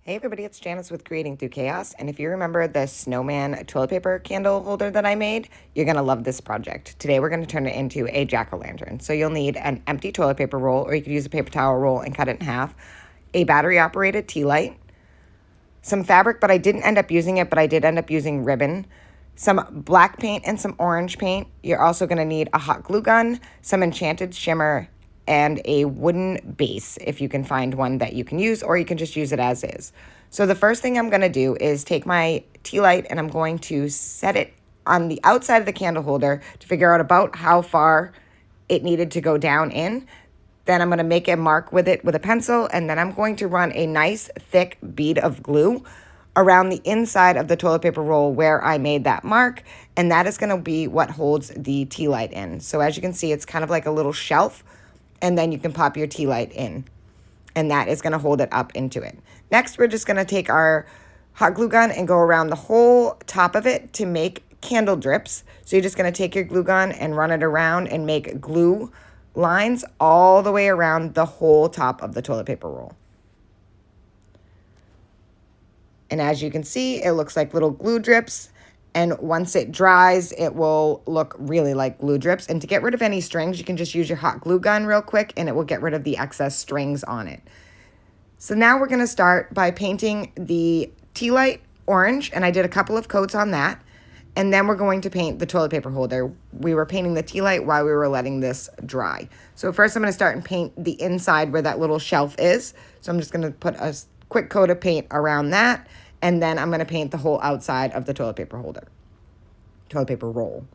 Hey everybody, it's Janice with Creating Through Chaos, and if you remember the snowman toilet paper candle holder that I made, you're going to love this project. Today we're going to turn it into a jack-o'-lantern. So you'll need an empty toilet paper roll, or you could use a paper towel roll and cut it in half, a battery-operated tea light, some fabric, but I didn't end up using it, but I did end up using ribbon, some black paint and some orange paint. You're also going to need a hot glue gun, some enchanted shimmer, and a wooden base if you can find one that you can use, or you can just use it as is. So the first thing I'm going to do is take my tea light and I'm going to set it on the outside of the candle holder to figure out about how far it needed to go down in. Then I'm going to make a mark with it with a pencil, and then I'm going to run a nice thick bead of glue around the inside of the toilet paper roll where I made that mark, and that is going to be what holds the tea light in. So as you can see, it's kind of like a little shelf, and then you can pop your tea light in, and that is going to hold it up into it. Next, we're just going to take our hot glue gun and go around the whole top of it to make candle drips. So you're just going to take your glue gun and run it around and make glue lines all the way around the whole top of the toilet paper roll. And as you can see, it looks like little glue drips. And once it dries, it will look really like glue drips. And to get rid of any strings, you can just use your hot glue gun real quick and it will get rid of the excess strings on it. So now we're going to start by painting the tea light orange, and I did a couple of coats on that. And then we're going to paint the toilet paper holder. We were painting the tea light while we were letting this dry. So first I'm going to start and paint the inside where that little shelf is. So I'm just going to put a quick coat of paint around that, and then I'm going to paint the whole outside of the toilet paper holder, toilet paper roll.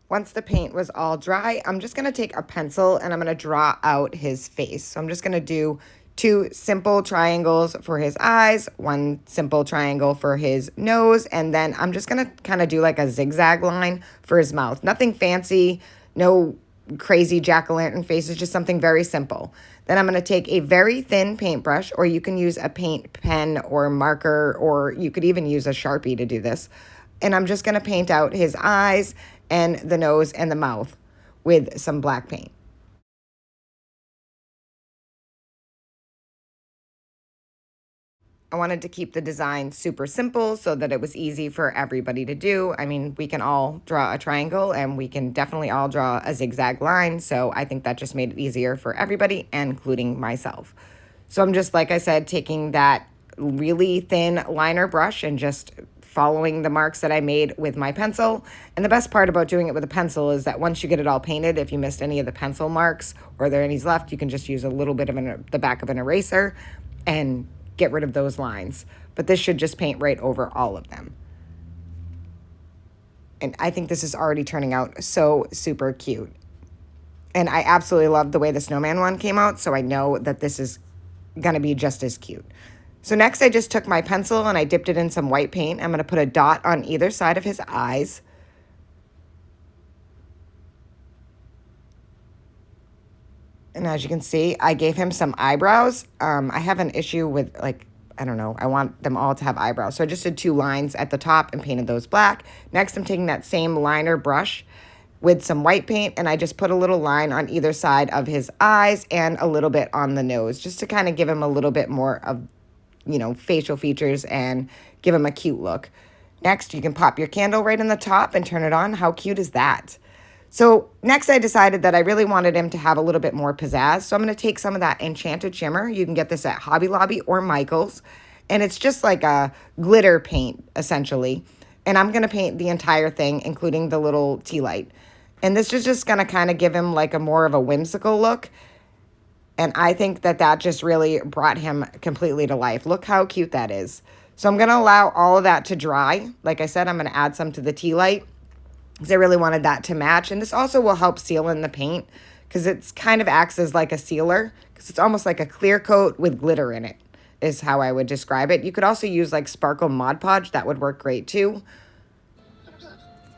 Once the paint was all dry, I'm just going to take a pencil and I'm going to draw out his face. So I'm just going to do 2 simple triangles for his eyes, 1 simple triangle for his nose, and then I'm just going to kind of do like a zigzag line for his mouth. Nothing fancy, no crazy jack-o'-lantern face, it's just something very simple. Then I'm going to take a very thin paintbrush, or you can use a paint pen or marker, or you could even use a Sharpie to do this. And I'm just going to paint out his eyes and the nose and the mouth with some black paint. I wanted to keep the design super simple so that it was easy for everybody to do. I mean, we can all draw a triangle and we can definitely all draw a zigzag line. So I think that just made it easier for everybody, including myself. So I'm just, like I said, taking that really thin liner brush and just following the marks that I made with my pencil. And the best part about doing it with a pencil is that once you get it all painted, if you missed any of the pencil marks or there are any left, you can just use a little bit of the back of an eraser and get rid of those lines. But this should just paint right over all of them. And I think this is already turning out so super cute. And I absolutely love the way the snowman one came out, so I know that this is gonna be just as cute. So next I just took my pencil and I dipped it in some white paint. I'm going to put a dot on either side of his eyes. And as you can see, I gave him some eyebrows. I have an issue with, like, I don't know, I want them all to have eyebrows. So I just did 2 lines at the top and painted those black. Next I'm taking that same liner brush with some white paint, and I just put a little line on either side of his eyes and a little bit on the nose, just to kind of give him a little bit more of, you know, facial features and give him a cute look. Next, you can pop your candle right in the top and turn it on. How cute is that? So next I decided that I really wanted him to have a little bit more pizzazz. So I'm going to take some of that enchanted shimmer. You can get this at Hobby Lobby or Michael's. And it's just like a glitter paint, essentially. And I'm going to paint the entire thing, including the little tea light. And this is just going to kind of give him like a more of a whimsical look. And I think that that just really brought him completely to life. Look how cute that is. So I'm going to allow all of that to dry. Like I said, I'm going to add some to the tea light because I really wanted that to match. And this also will help seal in the paint because it kind of acts as like a sealer, because it's almost like a clear coat with glitter in it is how I would describe it. You could also use like sparkle Mod Podge. That would work great too.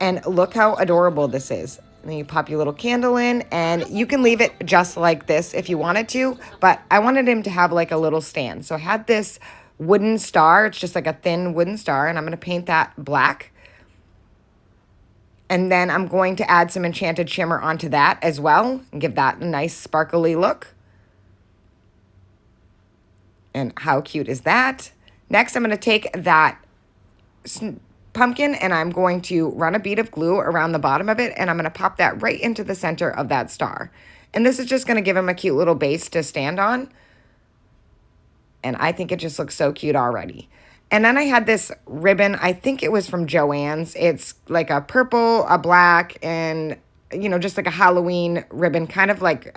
And look how adorable this is. And then you pop your little candle in, and you can leave it just like this if you wanted to, but I wanted him to have like a little stand. So I had this wooden star. It's just like a thin wooden star, and I'm going to paint that black And then I'm going to add some enchanted shimmer onto that as well and give that a nice sparkly look. And how cute is that? Next, I'm going to take that pumpkin and I'm going to run a bead of glue around the bottom of it, and I'm going to pop that right into the center of that star. And this is just going to give him a cute little base to stand on. And I think it just looks so cute already. And then I had this ribbon, I think it was from Joann's. It's like a purple, a black, and, you know, just like a Halloween ribbon, kind of like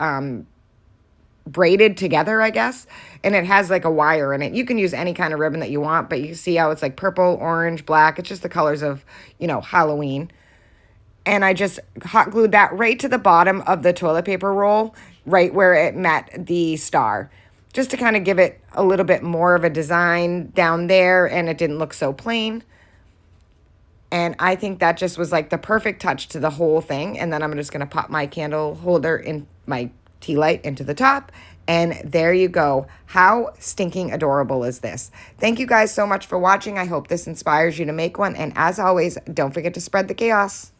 braided together, I guess. And it has like a wire in it. You can use any kind of ribbon that you want, but you see how it's like purple, orange, black. It's just the colors of, you know, Halloween. And I just hot glued that right to the bottom of the toilet paper roll, right where it met the star, just to kind of give it a little bit more of a design down there, and it didn't look so plain. And I think that just was like the perfect touch to the whole thing. And then I'm just going to pop my candle holder in my tea light into the top. And there you go. How stinking adorable is this? Thank you guys so much for watching. I hope this inspires you to make one. And as always, don't forget to spread the chaos.